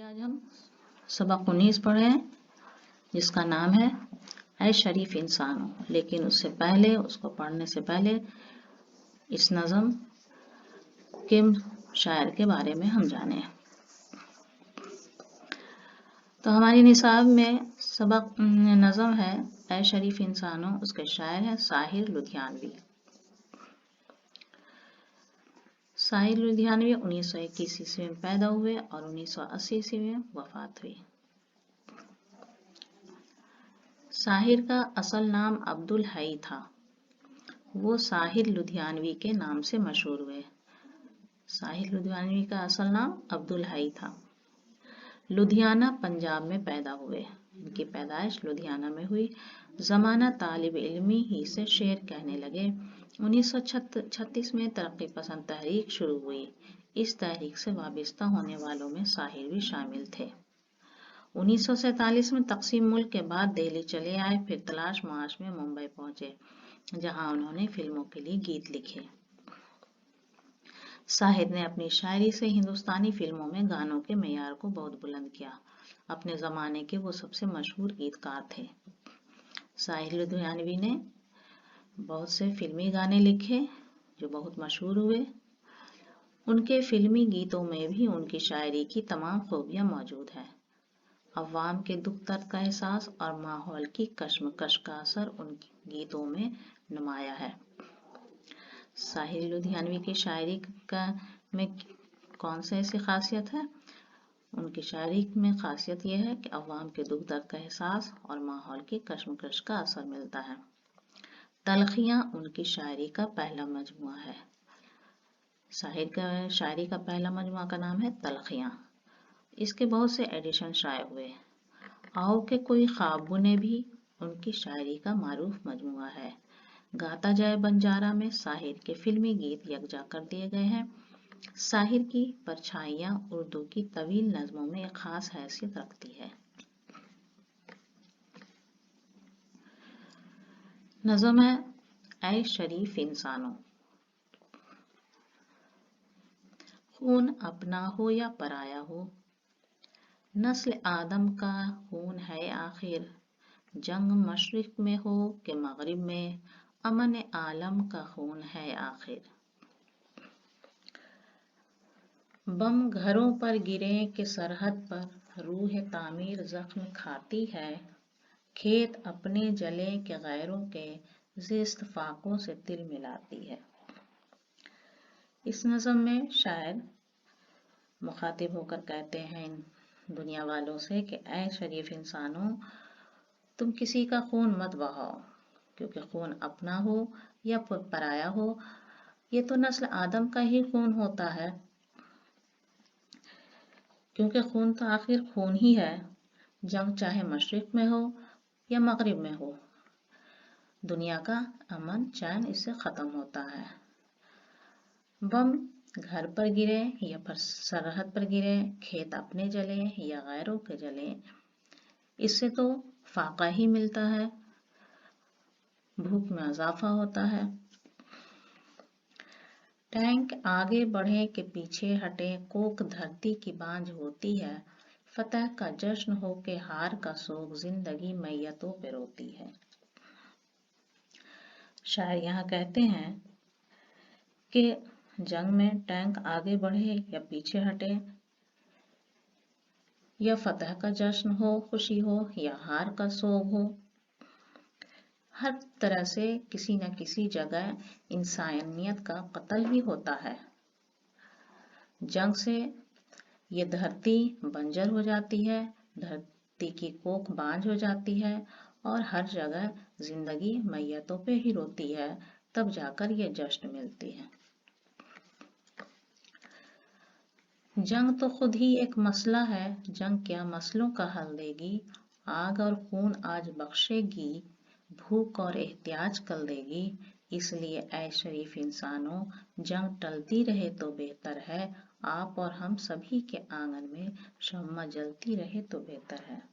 आज हम सबक 19 पढ़ रहे हैं जिसका नाम है ऐ शरीफ इंसानों। लेकिन उससे पहले, उसको पढ़ने से पहले इस नज़म के शायर के बारे में हम जाने। तो हमारी निसाब में सबक नज़म है ऐ शरीफ इंसानों। उसके शायर हैं साहिर लुधियानवी। साहिर लुधियानवी 1921 ईस्वी में पैदा हुए और 1980 ईस्वी में वफात हुई। साहिर का असल नाम अब्दुल हई था। वो साहिर लुधियानवी के नाम से मशहूर हुए। साहिर लुधियानवी का असल नाम अब्दुल हई था। लुधियाना पंजाब में पैदा हुए। इनकी पैदाइश लुधियाना में हुई। ज़माना तालिब इल्मी ही से शेर कहने लगे। 1936 में तरक्की पसंद तहरीक शुरू हुई। इस तहरीक से वाबस्ता होने वालों में साहिर भी शामिल थे। 1947 में तकसीम मुल्क के बाद दिल्ली चले आए। फिर तलाश मार्च में मुंबई पहुंचे, जहां उन्होंने फिल्मों के लिए गीत लिखे। साहिर ने अपनी शायरी से हिंदुस्तानी फिल्मों में गानों के मेयार को बहुत बुलंद किया। अपने ज़माने के वो सबसे मशहूर गीतकार थे। साहिर लुधियानवी ने बहुत से फिल्मी गाने लिखे जो बहुत मशहूर हुए। उनके फिल्मी गीतों में भी उनकी शायरी की तमाम खूबियां मौजूद हैं। अवाम के दुख दर्द का एहसास और माहौल की कश्मकश का असर उनके गीतों में नुमाया है। साहिर लुधियानवी की शायरी में कौन सी ऐसी खासियत है? उनकी शायरी में खासियत यह है कि अवाम के दुख दर्द का एहसास और माहौल की कश्मकश का असर मिलता है। तलखियां उनकी शायरी का पहला मजमुआ है। साहिर का शायरी का पहला मजमुआ का नाम है तलखियां। इसके बहुत से एडिशन शाये हुए। आओ के कोई ख्वाब बुने भी उनकी शायरी का मारूफ मजमुआ है। गाता जाए बंजारा में साहिर के फिल्मी गीत यकजा कर दिए गए हैं। साहिर की परछाइयां उर्दू की तवील नज़मों में एक खास हैसियत रखती है। नज़म है ऐ शरीफ इंसानों। खून अपना हो या पराया हो, नस्ल आदम का खून है आखिर। जंग मशरिक में हो कि मगरिब में, अमन आलम का खून है आखिर। बम घरों पर गिरे कि सरहद पर रूह तामीर जख्म खाती है। खेत अपने जले के गैरों के जिस्त फाकों से तिल मिलाती है। इस नज़म में शायर मुखातिब होकर कहते हैं दुनिया वालों से कि ऐ शरीफ इंसानों, तुम किसी का खून मत बहाओ, क्योंकि खून अपना हो या पराया हो, ये तो नस्ल आदम का ही खून होता है। क्योंकि खून तो आखिर खून ही है। जंग चाहे मशरिक में हो या मगरिब में हो, दुनिया का अमन चैन इससे खत्म होता है। बम घर पर गिरे या पर सरहद पर गिरे, खेत अपने जले या गैरों के जले, इससे तो फाका ही मिलता है, भूख में इजाफा होता है। टैंक आगे बढ़े के पीछे हटे, कोक धरती की बांझ होती है। फतह का जश्न हो के हार का सोग, जिंदगी मैयतों पे रोती है। शायर यहाँ कहते हैं कि जंग में टैंक आगे बढ़े या पीछे हटे, या फतह का जश्न हो, खुशी हो, या हार का सोग हो, हर तरह से किसी न किसी जगह इंसानियत का कत्ल ही होता है। जंग से ये धरती बंजर हो जाती है, धरती की कोख बांझ हो जाती है और हर जगह जिंदगी मैयतों पे ही रोती है, तब जाकर ये जश्न मिलती है। जंग तो खुद ही एक मसला है, जंग क्या मसलों का हल देगी। आग और खून आज बख्शेगी, भूख और एहतियाज कल देगी। इसलिए ऐ शरीफ इंसानों, जंग टलती रहे तो बेहतर है। आप और हम सभी के आंगन में शम्मा जलती रहे तो बेहतर है।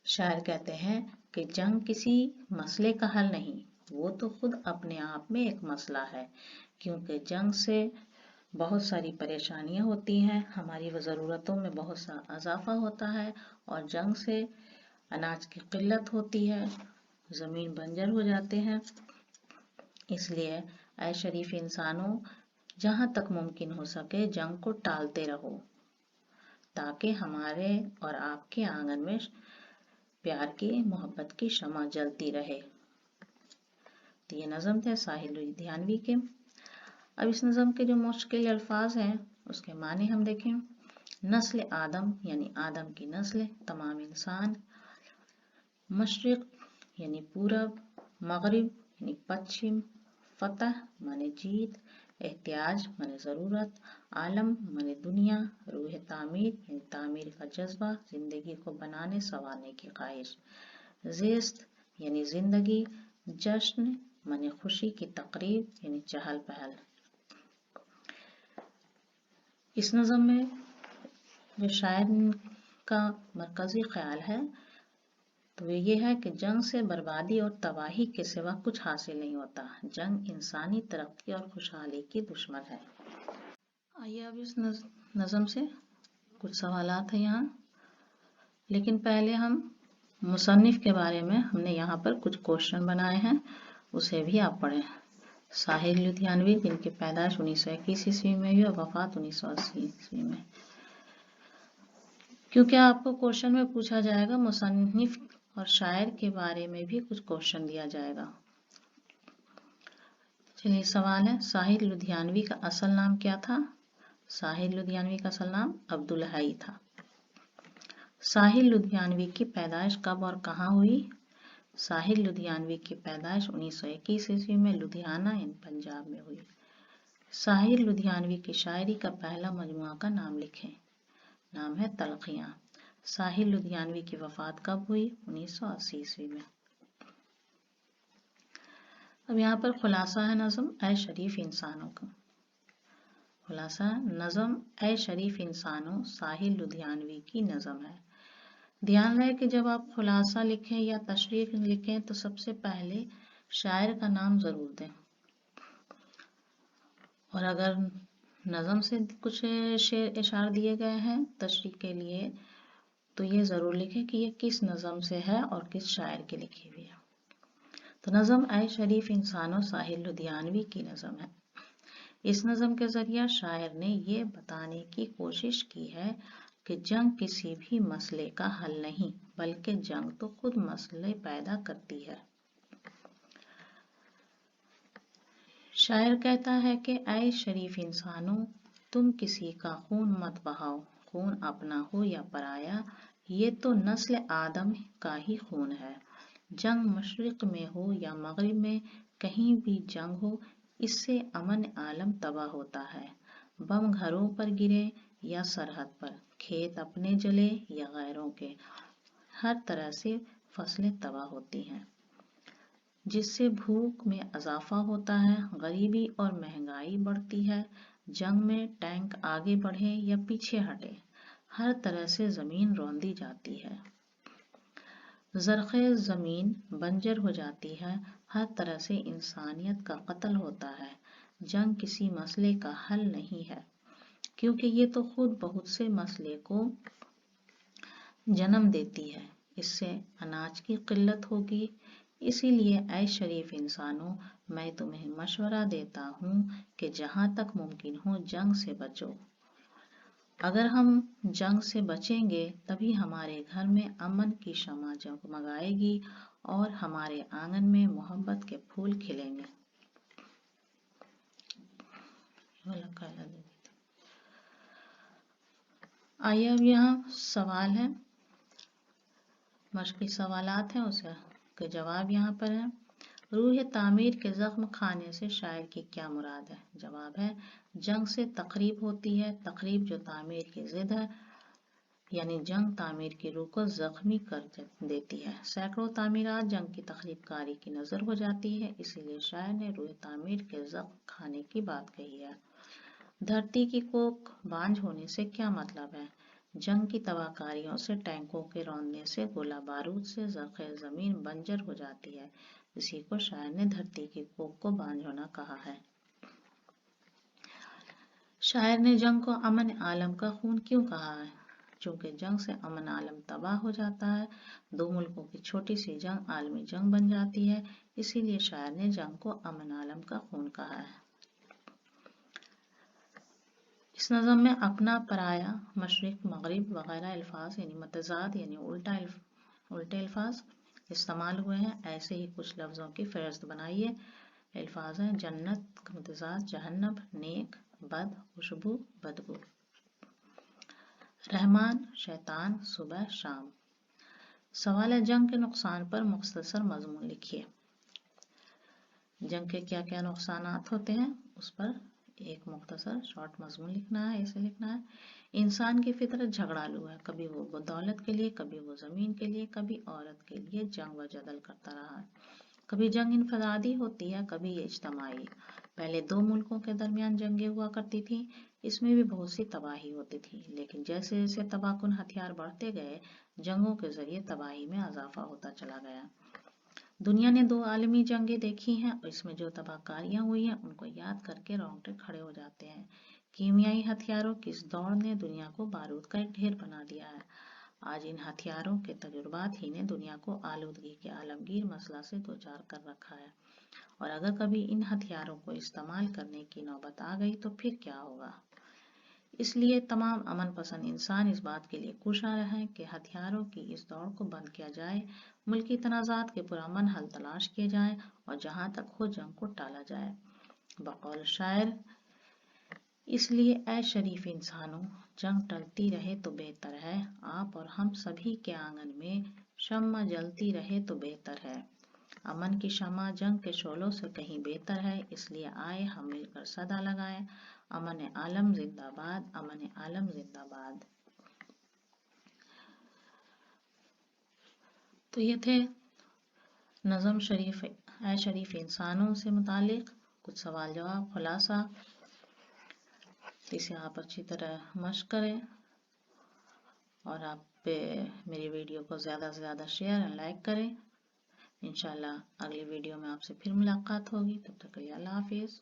शायर कहते हैं कि जंग किसी मसले का हल नहीं, वो तो खुद अपने आप में एक मसला है। क्योंकि जंग से بہت ساری پریشانیاں ہوتی ہیں، ہماری ضرورتوں میں بہت سا اضافہ ہوتا ہے، اور جنگ سے اناج کی قلت ہوتی ہے، زمین بنجر ہو جاتے ہیں۔ اس لیے اے شریف انسانوں، جہاں تک ممکن ہو سکے جنگ کو ٹالتے رہو، تاکہ ہمارے اور آپ کے آنگن میں پیار کی، محبت کی شمع جلتی رہے۔ تو یہ نظم تھے ساحل لدھیانوی کے۔ اب اس نظم کے جو مشکل الفاظ ہیں اس کے معنی ہم دیکھیں۔ نسل آدم یعنی آدم کی نسل، تمام انسان۔ مشرق یعنی پورب، مغرب یعنی پچھم، فتح مانے جیت، احتیاج مانے ضرورت، عالم مانے دنیا، روح تعمیر یعنی تعمیر کا جذبہ، زندگی کو بنانے سنوارنے کی خواہش، زیست یعنی زندگی، جشن مانے خوشی کی تقریب یعنی چہل پہل۔ اس نظم میں جو شاعر کا مرکزی خیال ہے تو یہ ہے کہ جنگ سے بربادی اور تباہی کے سوا کچھ حاصل نہیں ہوتا، جنگ انسانی ترقی اور خوشحالی کی دشمن ہے۔ آئیے اب اس نظم سے کچھ سوالات ہیں یہاں، لیکن پہلے ہم مصنف کے بارے میں ہم نے یہاں پر کچھ کوشچن بنائے ہیں، اسے بھی آپ پڑھیں۔ ساحل لدھیانوی جن کی پیدائش 1921 عیسوی میں ہوئی اور وفات 1980 عیسوی میں۔ کیونکہ آپ کو کوشچن میں پوچھا جائے گا مصنف اور شاعر کے بارے میں بھی کچھ کوشچن دیا جائے گا۔ چلیے سوال ہے، ساحل لدھیانوی کا اصل نام کیا تھا؟ ساحل لدھیانوی کا اصل نام عبدالحی تھا۔ ساحل لدھیانوی کی پیدائش کب اور کہاں ہوئی؟ ساحل لدھیانوی کی پیدائش 1921 عیسوی میں لدھیانہ پنجاب میں ہوئی۔ ساحل لدھیانوی کی شاعری کا پہلا مجموعہ کا نام لکھیں۔ نام ہے تلخیاں۔ ساحل لدھیانوی کی وفات کب ہوئی؟ 1980 عیسوی میں۔ اب یہاں پر خلاصہ ہے نظم اے شریف انسانوں کا۔ خلاصہ نظم اے شریف انسانوں ساحل لدھیانوی کی نظم ہے۔ دھیان رہے کہ جب آپ خلاصہ لکھیں یا تشریح لکھیں تو سب سے پہلے شاعر کا نام ضرور دیں، اور اگر نظم سے کچھ اشعار دیے گئے ہیں تشریح کے لیے تو یہ ضرور لکھیں کہ یہ کس نظم سے ہے اور کس شاعر کی لکھی ہوئی ہے۔ تو نظم اے شریف انسانوں ساحل لدھیانوی کی نظم ہے۔ اس نظم کے ذریعہ شاعر نے یہ بتانے کی کوشش کی ہے کہ جنگ کسی بھی مسئلے کا حل نہیں، بلکہ جنگ تو خود مسئلے پیدا کرتی ہے۔ شاعر کہتا ہے کہ اے شریف انسانوں، تم کسی کا خون مت بہاؤ، خون اپنا ہو یا پرایا، یہ تو نسل آدم کا ہی خون ہے۔ جنگ مشرق میں ہو یا مغرب میں، کہیں بھی جنگ ہو، اس سے امن عالم تباہ ہوتا ہے۔ بم گھروں پر گرے یا سرحد پر، کھیت اپنے جلے یا غیروں کے، ہر طرح سے فصلیں تباہ ہوتی ہیں، جس سے بھوک میں اضافہ ہوتا ہے، غریبی اور مہنگائی بڑھتی ہے۔ جنگ میں ٹینک آگے بڑھے یا پیچھے ہٹے، ہر طرح سے زمین روندی جاتی ہے، زرخیز زمین بنجر ہو جاتی ہے، ہر طرح سے انسانیت کا قتل ہوتا ہے۔ جنگ کسی مسئلے کا حل نہیں ہے، کیونکہ یہ تو خود بہت سے مسئلے کو جنم دیتی ہے، اس سے اناج کی قلت ہوگی۔ اسی لیے اے شریف انسانوں، میں تمہیں مشورہ دیتا ہوں کہ جہاں تک ممکن ہو جنگ سے بچو۔ اگر ہم جنگ سے بچیں گے تبھی ہمارے گھر میں امن کی شمع جگمگائے گی اور ہمارے آنگن میں محبت کے پھول کھلیں گے۔ آئیے اب یہاں سوال ہے، مشقی سوالات ہیں، اس کے جواب یہاں پر ہیں۔ روح تعمیر کے زخم کھانے سے شاعر کی کیا مراد ہے؟ جواب ہے جنگ سے تخریب ہوتی ہے، تخریب جو تعمیر کی ضد ہے، یعنی جنگ تعمیر کی روح کو زخمی کر دیتی ہے۔ سینکڑوں تعمیرات جنگ کی تخریب کاری کی نظر ہو جاتی ہے، اسی لیے شاعر نے روح تعمیر کے زخم کھانے کی بات کہی ہے۔ دھرتی کی کوکھ بانجھ ہونے سے کیا مطلب ہے؟ جنگ کی تباہ کاریوں سے، ٹینکوں کے روندنے سے، گولہ بارود سے زرخیز زمین بنجر ہو جاتی ہے، اسی کو شاعر نے دھرتی کی کوکھ کو بانجھ ہونا کہا ہے۔ शायर ने जंग को अमन आलम का खून क्यों कहा है? चूंकि जंग से अमन आलम तबाह हो जाता है, दो मुल्कों की छोटी सी जंग आलमी जंग बन जाती है, इसीलिए शायर ने जंग को अमन आलम का खून कहा है। इस नज़म में अपना, पराया, मशरिक, मगरिब वगैरह अल्फाज यानी मतजाद यानी उल्टे अल्फाज इस्तेमाल हुए हैं। ऐसे ही कुछ लफ्ज़ों की फहरिस्त बनाइए। अल्फाज हैं जन्नत का मतजाद जहन्नम, नेक, बद, खुशबू, बदबू। रहमान, शैतान, सुबह, शाम। सवाल है जंग के नुकसान पर मुख्तसर मजमून लिखिए। जंग के क्या क्या नुकसानात होते हैं उस पर एक मुख्तसर शॉर्ट मजमून लिखना है। ऐसे लिखना है, इंसान की फितरत झगड़ालू है, कभी वो दौलत के लिए, कभी वो जमीन के लिए, कभी औरत के लिए जंग व जदल करता रहा है। कभी जंग इनफरादी होती है, कभी ये इज्तमाई। पहले दो मुल्कों के दरमियान जंगें हुआ करती थी, इसमें भी बहुत सी तबाही होती थी, लेकिन जैसे जैसे तबाहकुन हथियार बढ़ते गए, जंगों के जरिए तबाही में इजाफा होता चला गया। दुनिया ने दो आलमी जंगें देखी हैं और इसमें जो तबाहकारियां हुई हैं उनको याद करके रोंगटे खड़े हो जाते हैं। कीमियाई हथियारों की इस दौड़ ने दुनिया को बारूद का एक ढेर बना दिया है। आज इन हथियारों के तजुर्बात ही ने दुनिया को आलूदगी के आलमगीर मसला से दो चार कर रखा है, और अगर कभी इन हथियारों को इस्तेमाल करने की नौबत आ गई तो फिर क्या होगा। इसलिए तमाम अमन पसंद इंसान इस बात के लिए कोशा हैं कि हथियारों की इस दौड़ को बंद किया जाए, मुल्की तनाज़ात के पुरअमन हल तलाश किए जाएं और जहां तक हो जंग को टाला जाए। बकौल शायर, इसलिए ऐ शरीफ इंसानों, जंग टलती रहे तो बेहतर है, आप और हम सभी के आंगन में शम्मा जलती रहे तो बेहतर है। अमन की शम्मा जंग के शोलों से कहीं बेहतर है, इसलिए आए हम मिलकर सदा लगाएं, अमन आलम जिंदाबाद, अमन आलम जिंदाबाद। तो ये थे नज़म शरीफ ऐ शरीफ इंसानों से मुतालिक कुछ सवाल जवाब खुलासा। इसे आप अच्छी तरह मश्क करें और आप मेरी वीडियो को ज़्यादा से ज़्यादा शेयर एंड लाइक करें। इंशाल्लाह अगली वीडियो में आपसे फिर मुलाकात होगी, तब तक के लिए अल्लाह हाफिज़।